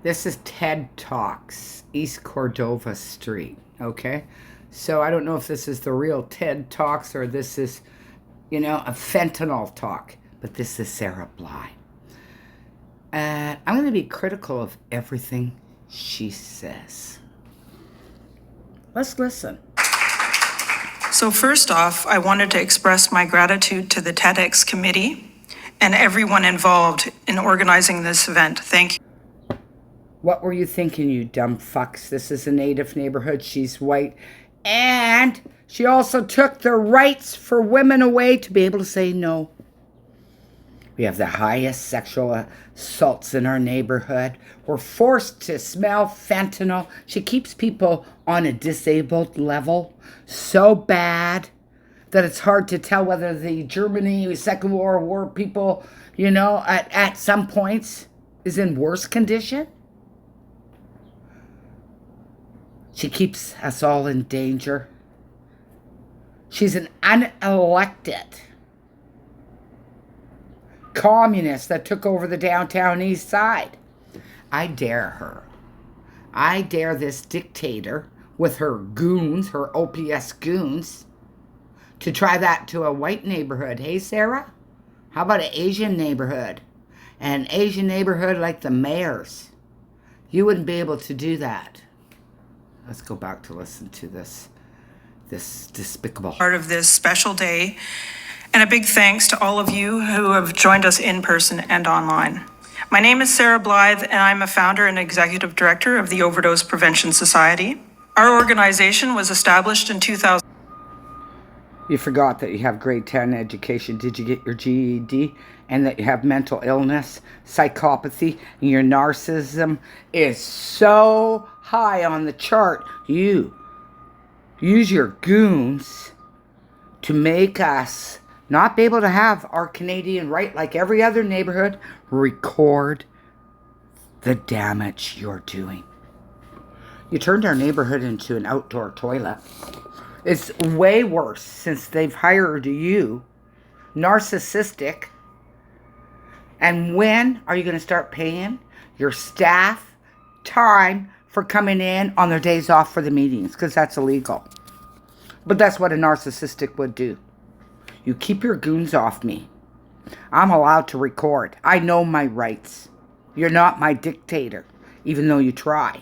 This is TED Talks, East Cordova Street, okay? So I don't know if this is the real TED Talks or this is, a fentanyl talk, but this is Sarah Blyth. I'm going to be critical of everything she says. Let's listen. So first off, I wanted to express my gratitude to the TEDx committee and everyone involved in organizing this event. Thank you. What were you thinking, you dumb fucks? This is a native neighborhood. She's white. And she also took the rights for women away to be able to say no. We have the highest sexual assaults in our neighborhood. We're forced to smell fentanyl. She keeps people on a disabled level so bad that it's hard to tell whether the Germany Second World War people, at some points is in worse condition. She keeps us all in danger. She's an unelected communist that took over the downtown east side. I dare her. I dare this dictator with her goons, her OPS goons, to try that to a white neighborhood. Hey, Sarah? How about an Asian neighborhood? An Asian neighborhood like the mayor's. You wouldn't be able to do that. Let's go back to listen to this despicable Part of this special day, and a big thanks to all of you who have joined us in person and online. My name is Sarah Blyth, and I'm a founder and executive director of the Overdose Prevention Society. Our organization was established in 2000. You forgot that you have grade 10 education. Did you get your GED? And that you have mental illness, psychopathy, and your narcissism is so high on the chart. You use your goons to make us not be able to have our Canadian right, like every other neighborhood, record the damage you're doing. You turned our neighborhood into an outdoor toilet. It's way worse since they've hired you, narcissistic. And when are you going to start paying your staff time for coming in on their days off for the meetings? Because that's illegal. But that's what a narcissistic would do. You keep your goons off me. I'm allowed to record. I know my rights. You're not my dictator, even though you try.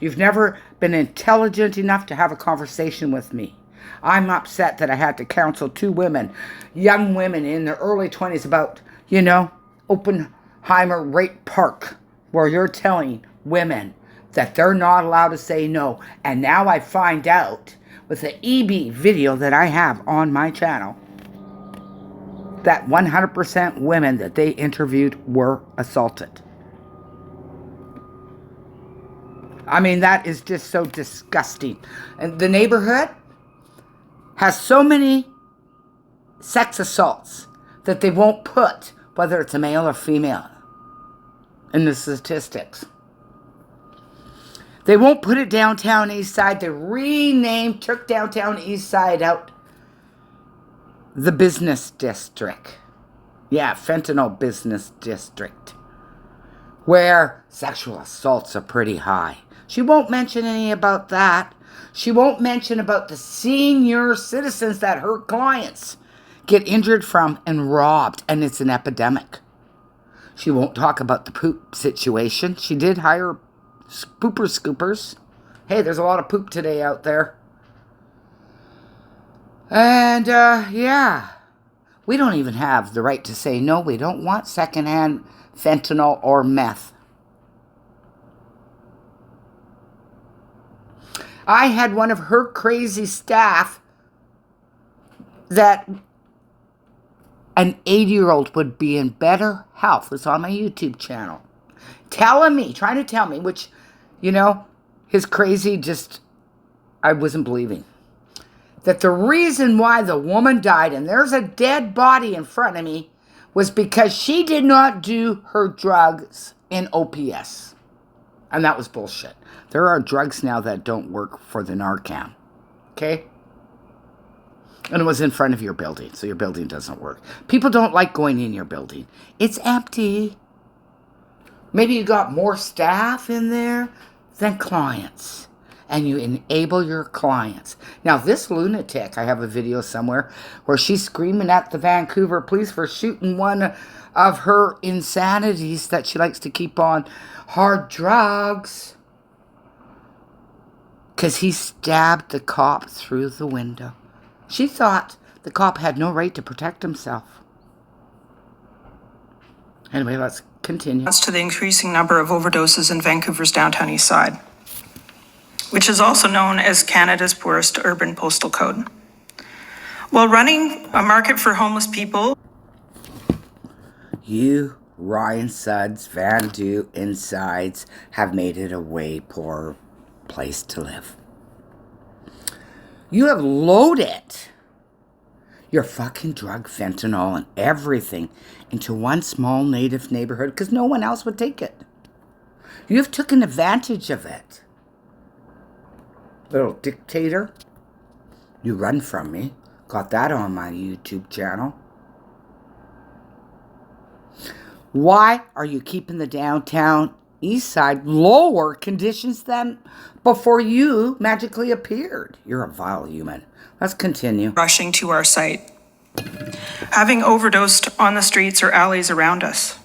You've never been intelligent enough to have a conversation with me. I'm upset that I had to counsel two women, young women in their early 20s about, Oppenheimer Rape Park, where you're telling women that they're not allowed to say no. And now I find out with the EB video that I have on my channel that 100% women that they interviewed were assaulted. I mean, that is just so disgusting. And the neighborhood has so many sex assaults that they won't put whether it's a male or female in the statistics. They won't put it downtown east side. They took downtown east side out the business district. Yeah, fentanyl business district, where sexual assaults are pretty high. She won't mention any about that. She won't mention about the senior citizens that her clients get injured from and robbed, and it's an epidemic. She won't talk about the poop situation. She did hire pooper scoopers. Hey, there's a lot of poop today out there. And, we don't even have the right to say no. We don't want secondhand fentanyl or meth. I had one of her crazy staff that an 80-year-old would be in better health. It's on my YouTube channel. Trying to tell me, which, his crazy I wasn't believing. That the reason why the woman died, and there's a dead body in front of me, was because she did not do her drugs in OPS. And that was bullshit. There are drugs now that don't work for the Narcan. Okay? And it was in front of your building, so your building doesn't work. People don't like going in your building. It's empty. Maybe you got more staff in there than clients. And you enable your clients. Now, this lunatic, I have a video somewhere where she's screaming at the Vancouver police for shooting one of her insanities that she likes to keep on hard drugs. Because he stabbed the cop through the window. She thought the cop had no right to protect himself. Anyway, let's continue. To the increasing number of overdoses in Vancouver's downtown east side, which is also known as Canada's poorest urban postal code. While running a market for homeless people, you, Ryan Suds, Van Du, Insides have made it a way poorer place to live. You have loaded your fucking drug, fentanyl, and everything into one small native neighborhood because no one else would take it. You have taken advantage of it. Little dictator, you run from me. Got that on my YouTube channel. Why are you keeping the downtown east side lower conditions than before you magically appeared? You're a vile human. Let's continue. Rushing to our site, having overdosed on the streets or alleys around us.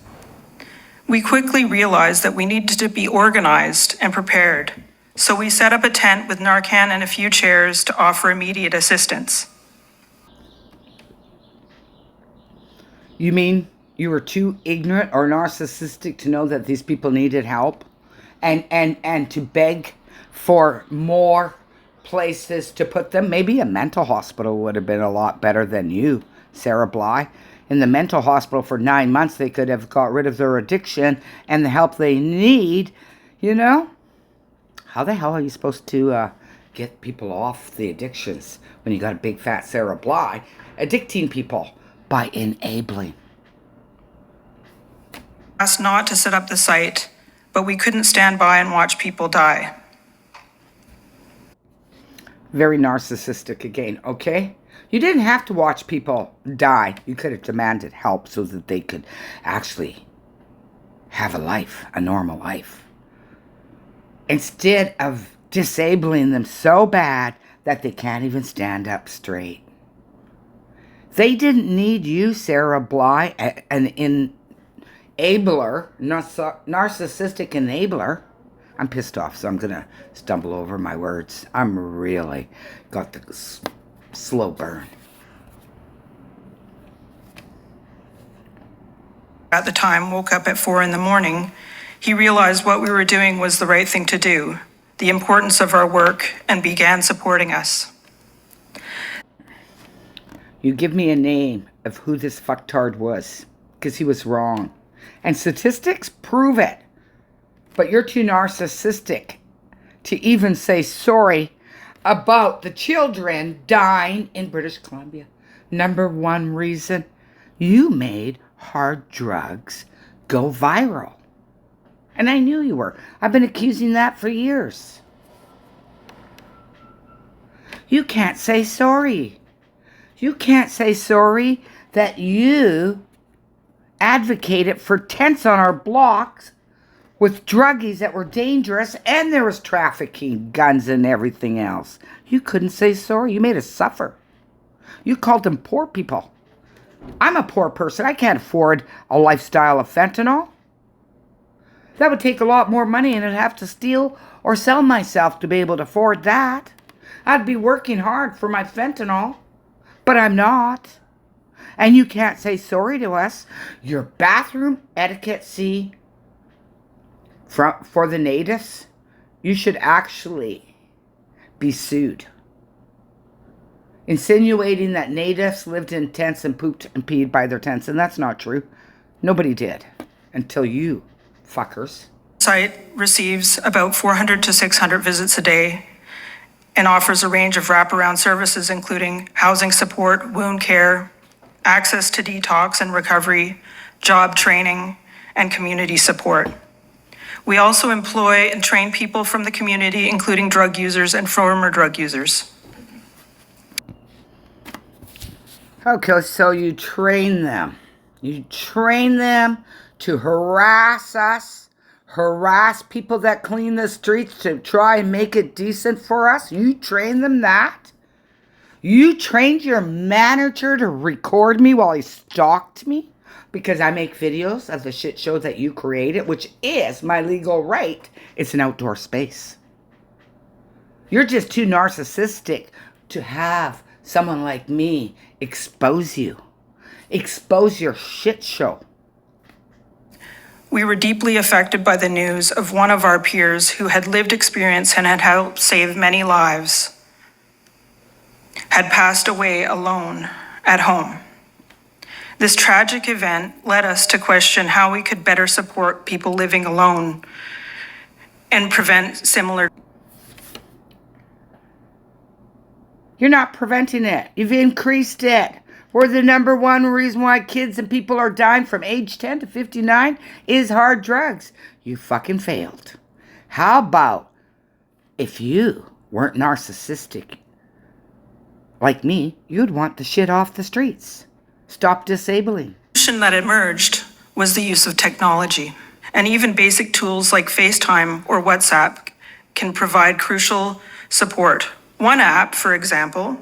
We quickly realized that we needed to be organized and prepared. So we set up a tent with Narcan and a few chairs to offer immediate assistance. You mean you were too ignorant or narcissistic to know that these people needed help? And to beg for more places to put them? Maybe a mental hospital would have been a lot better than you, Sarah Blyth. In the mental hospital for 9 months, they could have got rid of their addiction and the help they need, you know? How the hell are you supposed to get people off the addictions when you got a big fat Sarah Blyth addicting people? By enabling. Asked not to set up the site, but we couldn't stand by and watch people die. Very narcissistic again, okay? You didn't have to watch people die. You could have demanded help so that they could actually have a life, a normal life. Instead of disabling them so bad that they can't even stand up straight. They didn't need you, Sarah Blyth, an enabler, narcissistic enabler. I'm pissed off, so I'm going to stumble over my words. I'm really got the slow burn. At the time, woke up at 4 a.m, he realized what we were doing was the right thing to do, the importance of our work, and began supporting us. You give me a name of who this fucktard was, because he was wrong. And statistics prove it. But you're too narcissistic to even say sorry about the children dying in British Columbia. Number one reason, you made hard drugs go viral. And I knew you were. I've been accusing that for years. You can't say sorry. You can't say sorry that you advocated for tents on our blocks with druggies that were dangerous and there was trafficking, guns and everything else. You couldn't say sorry. You made us suffer. You called them poor people. I'm a poor person. I can't afford a lifestyle of fentanyl. That would take a lot more money and I'd have to steal or sell myself to be able to afford that. I'd be working hard for my fentanyl. But I'm not. And you can't say sorry to us. Your bathroom etiquette, see, for the natives, you should actually be sued. Insinuating that natives lived in tents and pooped and peed by their tents, and that's not true. Nobody did, until you fuckers. Site receives about 400 to 600 visits a day and offers a range of wraparound services, including housing support, wound care, access to detox and recovery, job training, and community support. We also employ and train people from the community, including drug users and former drug users. Okay, so you train them. You train them to harass us harass people that clean the streets to try and make it decent for us? You train them that? You trained your manager to record me while he stalked me? Because I make videos of the shit show that you created, which is my legal right. It's an outdoor space. You're just too narcissistic to have someone like me expose you. Expose your shit show. We were deeply affected by the news of one of our peers who had lived experience and had helped save many lives, had passed away alone at home. This tragic event led us to question how we could better support people living alone and prevent similar. You're not preventing it. You've increased it. We're the number one reason why kids and people are dying from age 10 to 59 is hard drugs. You fucking failed. How about if you weren't narcissistic like me, you'd want the shit off the streets. Stop disabling. The solution that emerged was the use of technology. And even basic tools like FaceTime or WhatsApp can provide crucial support. One app, for example,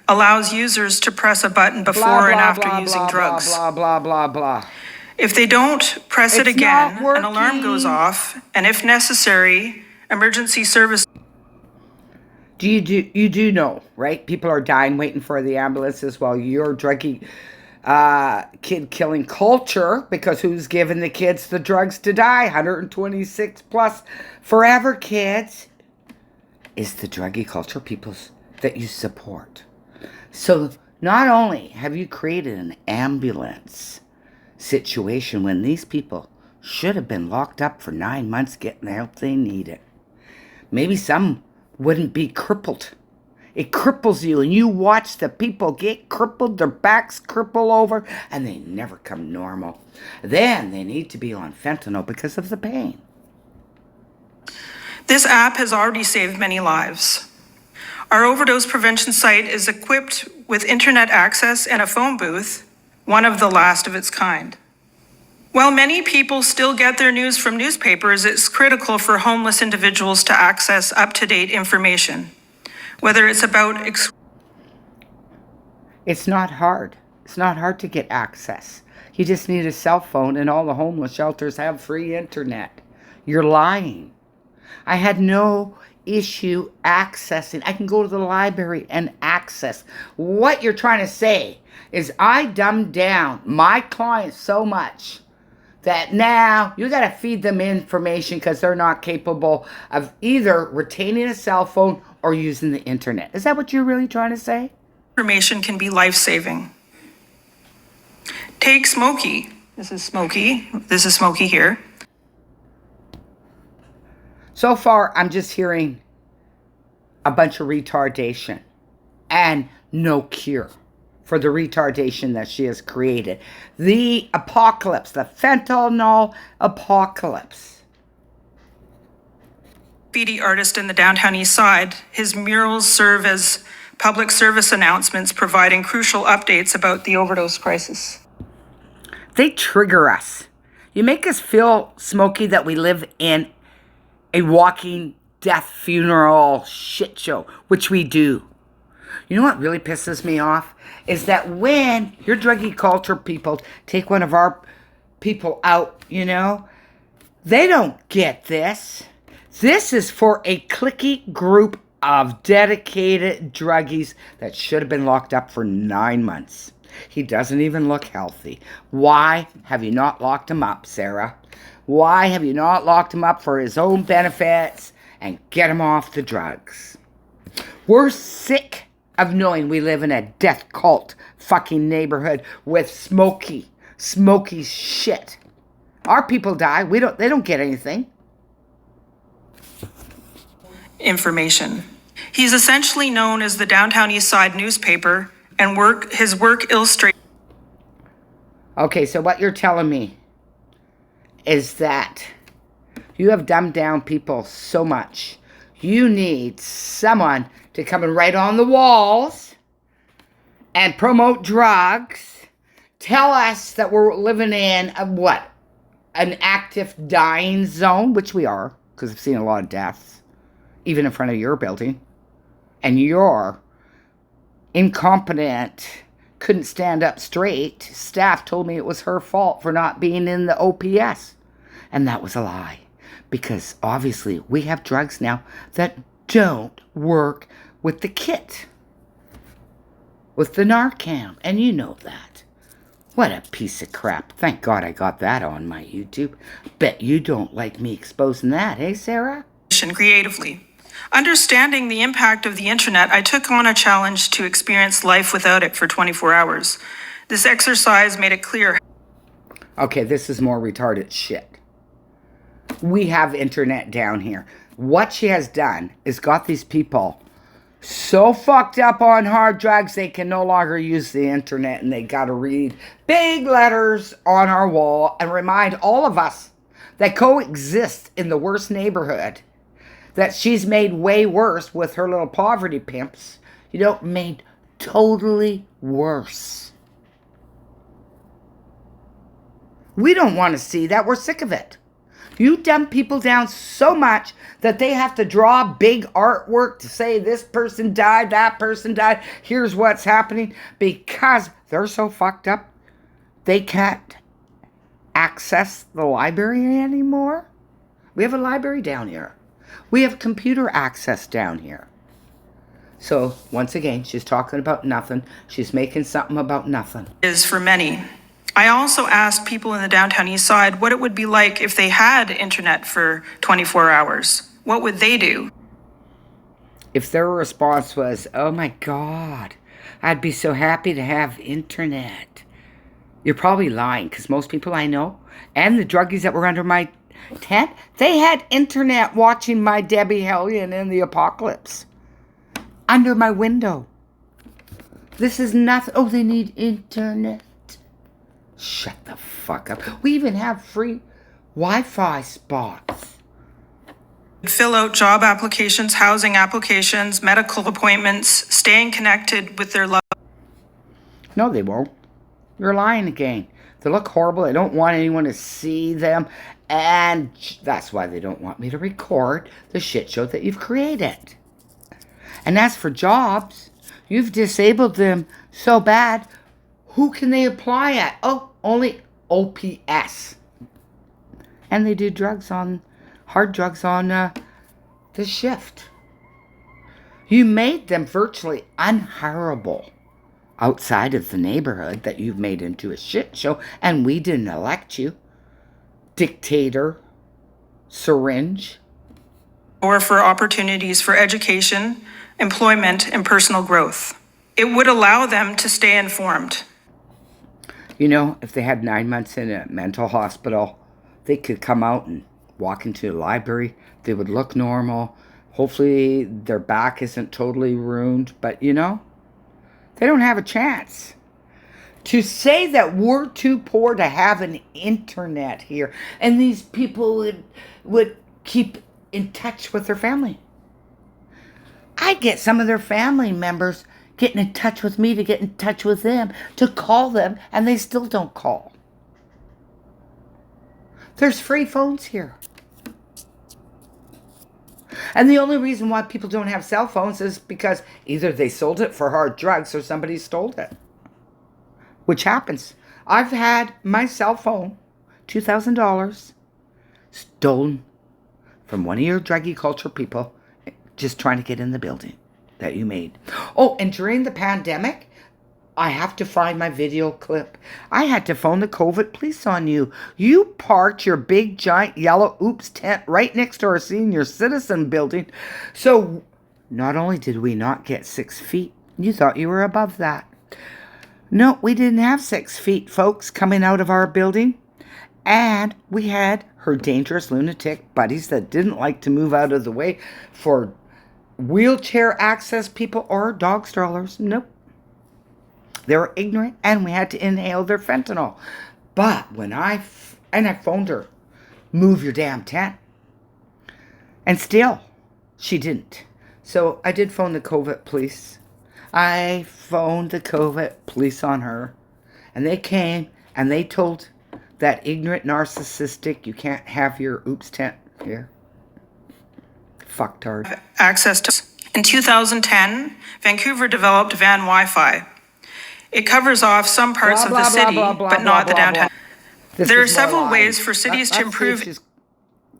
allows users to press a button before and after using drugs. Blah, blah, blah, blah. If they don't press it again, not working. an alarm goes off, and if necessary, emergency service. You do know, right? People are dying waiting for the ambulances while your druggy kid-killing culture, because who's giving the kids the drugs to die? 126 plus forever kids. Is the druggy culture people that you support. So not only have you created an ambulance situation when these people should have been locked up for 9 months getting the help they needed. Maybe some wouldn't be crippled. It cripples you, and you watch the people get crippled, their backs cripple over, and they never come normal. Then they need to be on fentanyl because of the pain. This app has already saved many lives. Our overdose prevention site is equipped with internet access and a phone booth, one of the last of its kind. While many people still get their news from newspapers, it's critical for homeless individuals to access up-to-date information, whether it's about... It's not hard. It's not hard to get access. You just need a cell phone, and all the homeless shelters have free internet. You're lying. I had no issue accessing. I can go to the library and access. What you're trying to say is I dumbed down my clients so much that now you got to feed them information because they're not capable of either retaining a cell phone or using the internet. Is that what you're really trying to say? Information can be life-saving. Take Smokey. This is Smokey here. So far, I'm just hearing a bunch of retardation and no cure for the retardation that she has created. The apocalypse, the fentanyl apocalypse. Graffiti artist in the downtown east side, his murals serve as public service announcements providing crucial updates about the overdose crisis. They trigger us. You make us feel, Smokey, that we live in a walking death funeral shit show, which we do. You know what really pisses me off? Is that when your druggy culture people take one of our people out, they don't get this. This is for a cliquey group of dedicated druggies that should have been locked up for 9 months. He doesn't even look healthy. Why have you not locked him up, Sarah? Why have you not locked him up for his own benefits and get him off the drugs? We're sick of knowing we live in a death cult fucking neighborhood with Smokey's shit. Our people die. They don't get anything. Information. He's essentially known as the Downtown East Side newspaper, and his work illustrates. Okay, so what you're telling me is that you have dumbed down people so much. You need someone to come and write on the walls and promote drugs. Tell us that we're living in a an active dying zone, which we are, because I've seen a lot of deaths, even in front of your building, and you're incompetent, couldn't stand up straight, staff told me it was her fault for not being in the OPS. And that was a lie. Because obviously we have drugs now that don't work with the kit. With the Narcan. And you know that. What a piece of crap. Thank God I got that on my YouTube. Bet you don't like me exposing that, hey Sarah? Creatively. Understanding the impact of the internet, I took on a challenge to experience life without it for 24 hours. This exercise made it clear. Okay, this is more retarded shit. We have internet down here. What she has done is got these people so fucked up on hard drugs they can no longer use the internet, and they gotta read big letters on our wall and remind all of us that coexist in the worst neighborhood that she's made way worse with her little poverty pimps. You know, made totally worse. We don't want to see that. We're sick of it. You dumb people down so much that they have to draw big artwork to say this person died, that person died, here's what's happening, because they're so fucked up they can't access the library anymore. We have a library down here. We have computer access down here. So, once again, she's talking about nothing. She's making something about nothing. Is for many. I also asked people in the downtown east side what it would be like if they had internet for 24 hours. What would they do? If their response was, oh my God, I'd be so happy to have internet. You're probably lying, because most people I know, and the druggies that were under my tent, they had internet watching my Debbie Hellion in the apocalypse. Under my window. This is nothing. Oh, they need internet. Shut the fuck up. We even have free Wi-Fi spots. Fill out job applications, housing applications, medical appointments, staying connected with their loved. No, they won't. You're lying again. They look horrible. They don't want anyone to see them. And that's why they don't want me to record the shit show that you've created. And as for jobs, you've disabled them so bad. Who can they apply at? Oh, only OPS. And they do hard drugs on the shift. You made them virtually unhireable outside of the neighborhood that you've made into a shit show, and we didn't elect you. Dictator, syringe. Or for opportunities for education, employment, and personal growth. It would allow them to stay informed. You know, if they had 9 months in a mental hospital, they could come out and walk into the library. They would look normal. Hopefully their back isn't totally ruined. But, you know, they don't have a chance. To say that we're too poor to have an internet here, and these people would keep in touch with their family. I get some of their family members getting in touch with me to get in touch with them, to call them, and they still don't call. There's free phones here. And the only reason why people don't have cell phones is because either they sold it for hard drugs or somebody stole it. Which happens. I've had my cell phone, $2,000, stolen from one of your druggy culture people just trying to get in the building that you made. Oh, and during the pandemic, I have to find my video clip. I had to phone the COVID police on you. You parked your big, giant, yellow oops tent right next to our senior citizen building. So not only did we not get 6 feet, you thought you were above that. No, we didn't have 6 feet, folks, coming out of our building. And we had her dangerous lunatic buddies that didn't like to move out of the way for wheelchair access people or dog strollers. Nope. They were ignorant, and we had to inhale their fentanyl. But when I phoned her, move your damn tent. And still, she didn't. So I did phone the COVID police. I phoned the COVID police on her. And they came, and they told that ignorant, narcissistic, you can't have your oops tent here. Fucktard. Access to. In 2010, Vancouver developed Van Wi-Fi. It covers off some parts of the city, but not the downtown. There are several ways for cities to improve. She's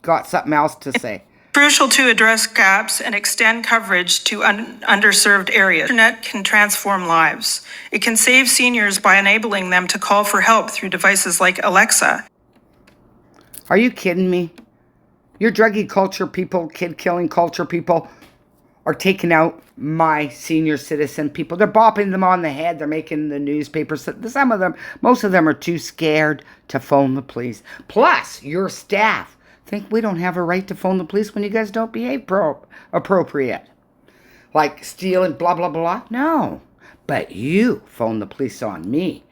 got something else to say. Crucial to address gaps and extend coverage to underserved areas. Internet can transform lives. It can save seniors by enabling them to call for help through devices like Alexa. Are you kidding me? Your druggy culture people, kid-killing culture people are taking out my senior citizen people. They're bopping them on the head. They're making the newspapers. Some of them, most of them are too scared to phone the police. Plus, your staff think we don't have a right to phone the police when you guys don't behave appropriate. Like stealing, blah, blah, blah. No. But you phone the police on me.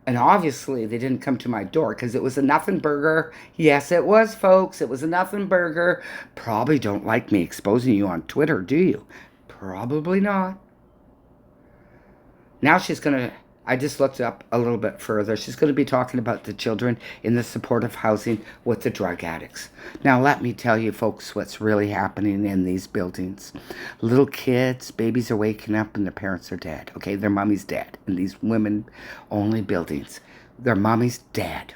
And obviously, they didn't come to my door because it was a nothing burger. Yes, it was, folks. It was a nothing burger. Probably don't like me exposing you on Twitter, do you? Probably not. Now she's going to... I just looked up a little bit further. She's going to be talking about the children in the supportive housing with the drug addicts. Now, let me tell you, folks, what's really happening in these buildings. Little kids, babies are waking up and their parents are dead. Okay, their mommy's dead. In these women-only buildings, their mommy's dead.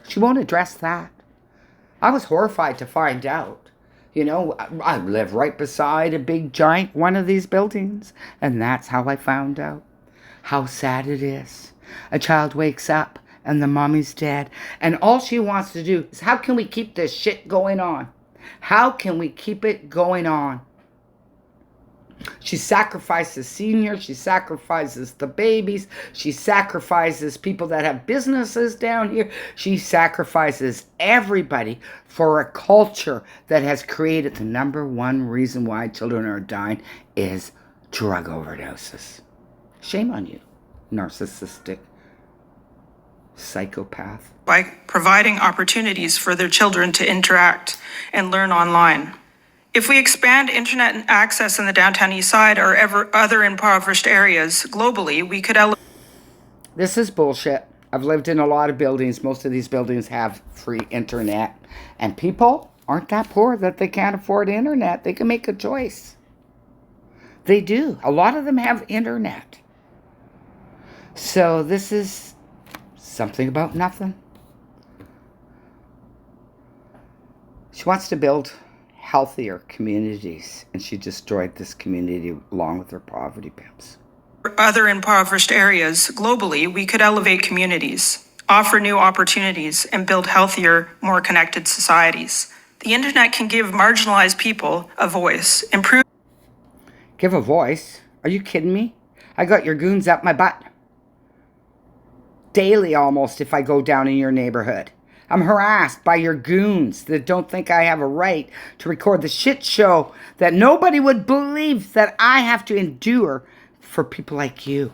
She won't address that. I was horrified to find out. You know, I live right beside a big, giant one of these buildings, and that's how I found out. How sad it is. A child wakes up and the mommy's dead. And all she wants to do is, how can we keep this shit going on? How can we keep it going on? She sacrifices seniors. She sacrifices the babies. She sacrifices people that have businesses down here. She sacrifices everybody for a culture that has created the number one reason why children are dying is drug overdoses. Shame on you, narcissistic psychopath. By providing opportunities for their children to interact and learn online. If we expand internet access in the downtown east side or other impoverished areas globally, we could elevate. This is bullshit. I've lived in a lot of buildings. Most of these buildings have free internet. And people aren't that poor that they can't afford internet. They can make a choice. They do. A lot of them have internet. So this is something about nothing. She wants to build healthier communities, and she destroyed this community along with her poverty pimps. Other impoverished areas globally, we could elevate communities, offer new opportunities, and build healthier, more connected societies. The internet can give marginalized people a voice, improve. Give a voice? Are you kidding me? I got your goons up my butt. Daily almost if I go down in your neighborhood. I'm harassed by your goons that don't think I have a right to record the shit show that nobody would believe that I have to endure for people like you.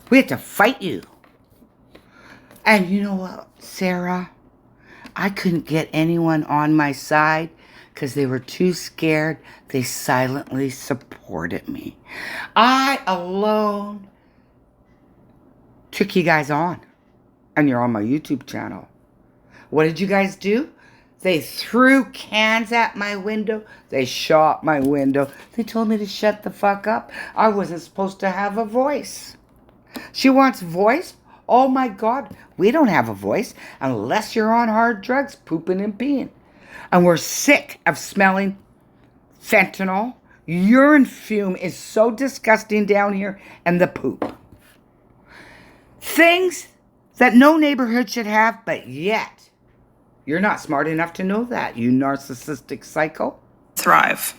We have to fight you. And you know what, Sarah? I couldn't get anyone on my side because they were too scared. They silently supported me. I alone took you guys on. And you're on my YouTube channel. What did you guys do? They threw cans at my window. They shot my window. They told me to shut the fuck up. I wasn't supposed to have a voice. She wants voice? Oh my God. We don't have a voice unless you're on hard drugs, pooping and peeing. And we're sick of smelling fentanyl. Urine fume is so disgusting down here. And the poop. Things that no neighborhood should have, but yet you're not smart enough to know that, you narcissistic psycho. Thrive.